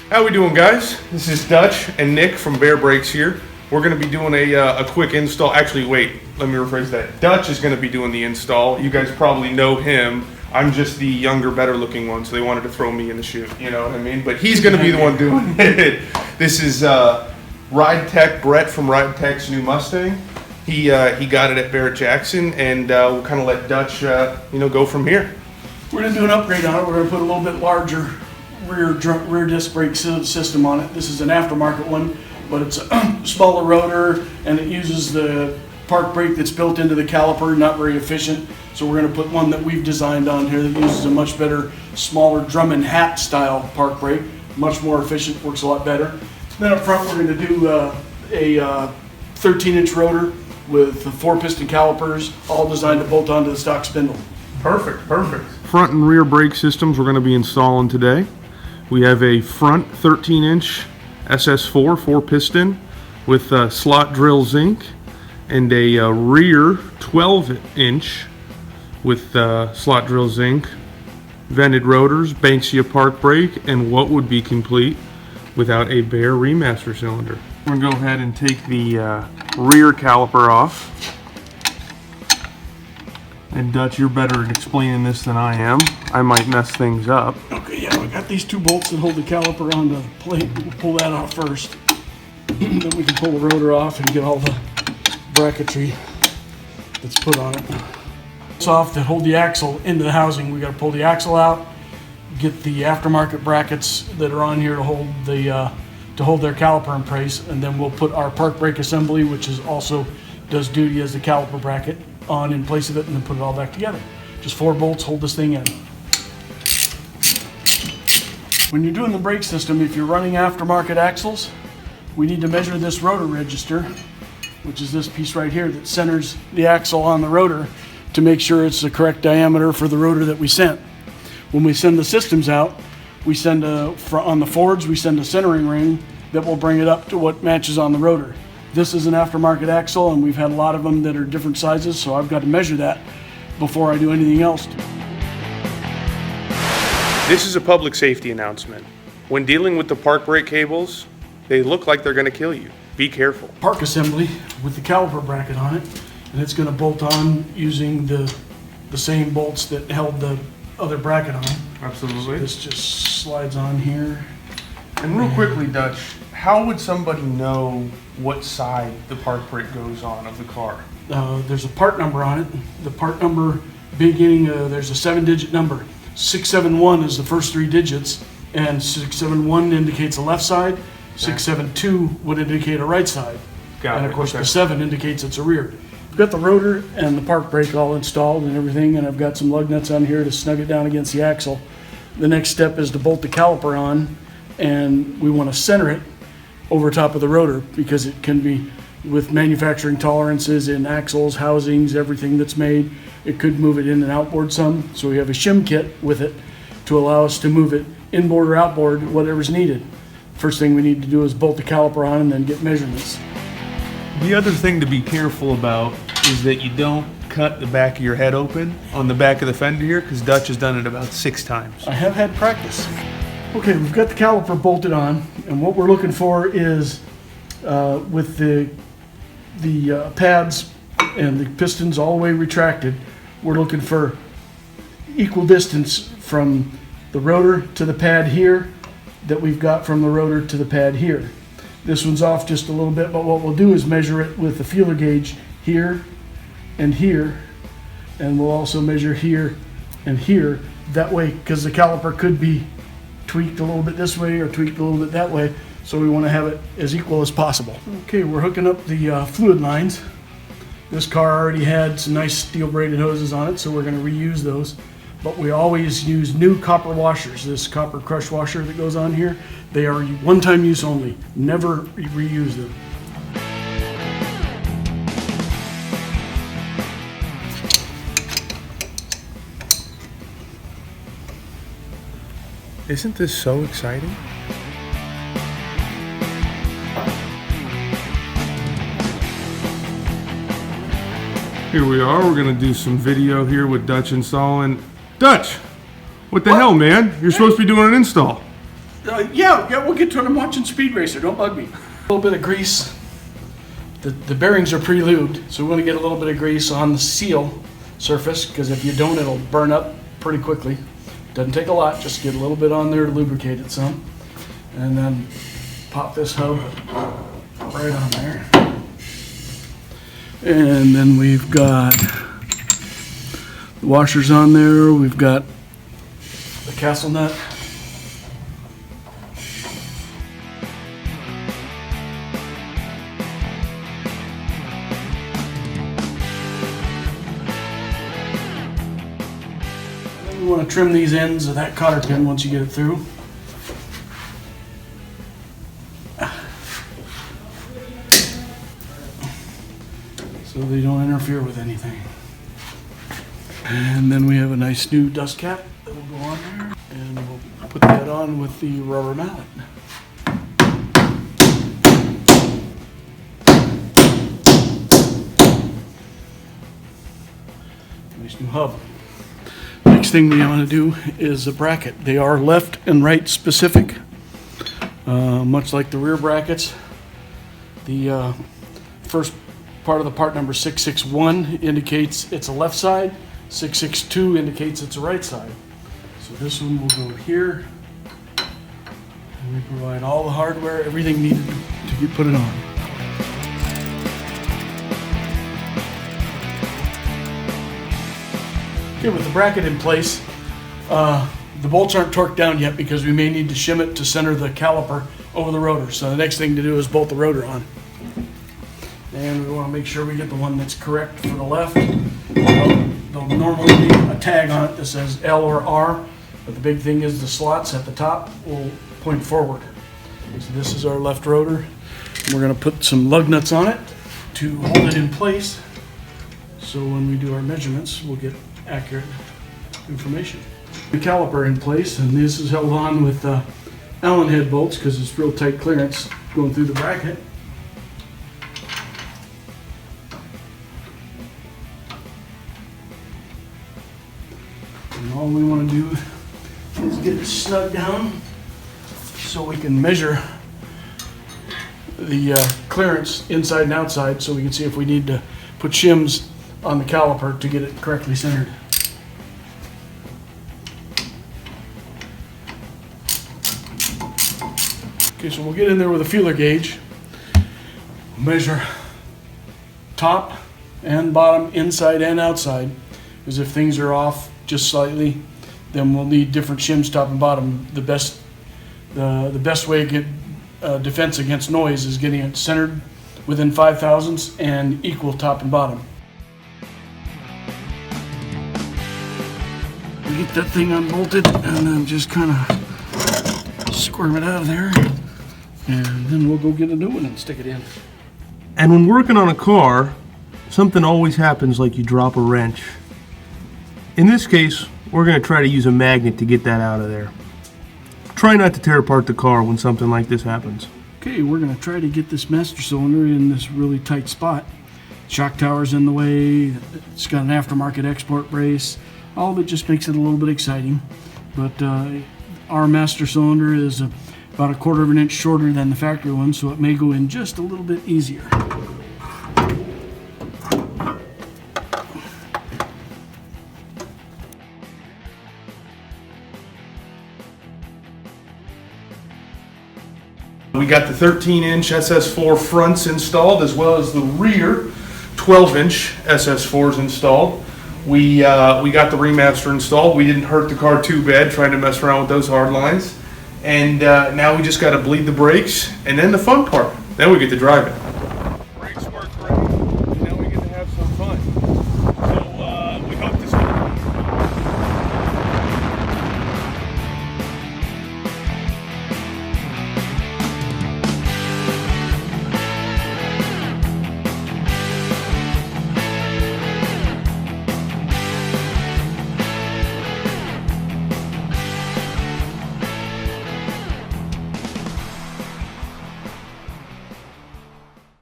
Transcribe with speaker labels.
Speaker 1: How we doing, guys? This is Dutch and Nick from Baer Brakes here. We're going to be doing a quick install. Actually, wait, let me rephrase that. Dutch is going to be doing the install. You guys probably know him. I'm just the younger, better looking one, so they wanted to throw me in the chute, you know what I mean? But he's going to be the one doing it. This is Ride Tech Brett from Ride Tech's new Mustang. He got it at Barrett Jackson, and we'll kind of let Dutch go from here.
Speaker 2: We're going to do an upgrade on it. We're going to put a little bit larger rear disc brake system on it. This is an aftermarket one, but it's a smaller rotor, and it uses the park brake that's built into the caliper, not very efficient. So we're going to put one that we've designed on here that uses a much better, smaller drum and hat style park brake, much more efficient, works a lot better. Then up front we're going to do a 13-inch rotor with 4 piston calipers, all designed to bolt onto the stock spindle.
Speaker 1: Perfect. Front and rear brake systems we're going to be installing today. We have a front 13-inch SS4 4-piston with slot drill zinc, and a rear 12-inch with slot drill zinc, vented rotors, Banksia park brake, and what would be complete without a Baer remaster cylinder. We're going to go ahead and take the rear caliper off. And Dutch, you're better at explaining this than I am. I might mess things up.
Speaker 2: Okay, yeah, I got these 2 bolts that hold the caliper on the plate. We'll pull that off first. Then we can pull the rotor off and get all the bracketry that's put on it. It's off that hold the axle into the housing. We got to pull the axle out, get the aftermarket brackets that are on here to hold their caliper in place, and then we'll put our park brake assembly, which is also does duty as the caliper bracket, on in place of it, and then put it all back together. Just 4 bolts hold this thing in. When you're doing the brake system, if you're running aftermarket axles, we need to measure this rotor register, which is this piece right here that centers the axle on the rotor, to make sure it's the correct diameter for the rotor that we sent. When we send the systems out, we send on the Fords, we send a centering ring that will bring it up to what matches on the rotor. This is an aftermarket axle, and we've had a lot of them that are different sizes, so I've got to measure that before I do anything else.
Speaker 1: This is a public safety announcement. When dealing with the park brake cables, they look like they're going to kill you. Be careful.
Speaker 2: Park assembly with the caliper bracket on it, and it's going to bolt on using the same bolts that held the other bracket on.
Speaker 1: Absolutely.
Speaker 2: So this just slides on here.
Speaker 1: And real quickly, Dutch, how would somebody know what side the park brake goes on of the car?
Speaker 2: There's a part number on it. The part number beginning, there's a 7-digit number. 671 is the first 3 digits, and 671 indicates the left side. 672 would indicate a right side.
Speaker 1: Got it.
Speaker 2: And of course
Speaker 1: Okay.
Speaker 2: the 7 indicates it's a rear. I've got the rotor and the park brake all installed and everything, and I've got some lug nuts on here to snug it down against the axle. The next step is to bolt the caliper on, and we want to center it over top of the rotor, because it can be, with manufacturing tolerances in axles, housings, everything that's made, it could move it in and outboard some. So we have a shim kit with it to allow us to move it inboard or outboard, whatever's needed. First thing we need to do is bolt the caliper on and then get measurements.
Speaker 1: The other thing to be careful about is that you don't cut the back of your head open on the back of the fender here, because Dutch has done it about 6 times.
Speaker 2: I have had practice. Okay, we've got the caliper bolted on, and what we're looking for is with the pads and the pistons all the way retracted, we're looking for equal distance from the rotor to the pad here that we've got from the rotor to the pad here. This one's off just a little bit, but what we'll do is measure it with the feeler gauge here and here, and we'll also measure here and here. That way, because the caliper could be tweaked a little bit this way or tweaked a little bit that way, so we want to have it as equal as possible. Okay, we're hooking up the fluid lines. This car already had some nice steel braided hoses on it, so we're going to reuse those. But we always use new copper washers. This copper crush washer that goes on here, they are one-time use only. Never reuse them.
Speaker 1: Isn't this so exciting? Here we are, we're gonna do some video here with Dutch installing. Dutch, what the hell, man? You're supposed to be doing an install.
Speaker 2: Yeah, we'll get to it. I'm watching Speed Racer. Don't bug me. A little bit of grease. The bearings are pre-lubed, so we want to get a little bit of grease on the seal surface, because if you don't, it'll burn up pretty quickly. Doesn't take a lot, just get a little bit on there to lubricate it some. And then pop this hub right on there. And then we've got the washers on there. We've got the castle nut. You want to trim these ends of that cotter pin once you get it through. So they don't interfere with anything. And then we have a nice new dust cap that will go on there. And we'll put that on with the rubber mallet. Nice new hub. Next thing we want to do is a bracket. They are left and right specific, much like the rear brackets. The first part of the part number 661 indicates it's a left side, 662 indicates it's a right side. So this one will go here, and we provide all the hardware, everything needed to get put it on. Okay, with the bracket in place, the bolts aren't torqued down yet because we may need to shim it to center the caliper over the rotor. So the next thing to do is bolt the rotor on. And we want to make sure we get the one that's correct for the left. There'll normally be a tag on it that says L or R, but the big thing is the slots at the top will point forward. So this is our left rotor. And we're going to put some lug nuts on it to hold it in place. So when we do our measurements, we'll get accurate information. The caliper in place, and this is held on with Allen head bolts because it's real tight clearance going through the bracket. And all we want to do is get it snug down so we can measure the clearance inside and outside, so we can see if we need to put shims on the caliper to get it correctly centered. Okay, so we'll get in there with a feeler gauge, measure top and bottom, inside and outside, because if things are off just slightly, then we'll need different shims top and bottom. The best way to get defense against noise is getting it centered within 5 thousandths and equal top and bottom. We get that thing unbolted and then just kind of squirm it out of there, and then we'll go get a new one and stick it in.
Speaker 1: And when working on a car, something always happens, like you drop a wrench. In this case, we're going to try to use a magnet to get that out of there. Try not to tear apart the car when something like this happens.
Speaker 2: Okay, we're going to try to get this master cylinder in this really tight spot. Shock tower's in the way, it's got an aftermarket export brace. All of it just makes it a little bit exciting. But our master cylinder is about 1/4 of an inch shorter than the factory one, so it may go in just a little bit easier.
Speaker 1: We got the 13-inch SS4 fronts installed, as well as the rear 12-inch SS4s installed. We got the remaster installed. We didn't hurt the car too bad trying to mess around with those hard lines. And now we just got to bleed the brakes, and then the fun part. Then we get to drive it.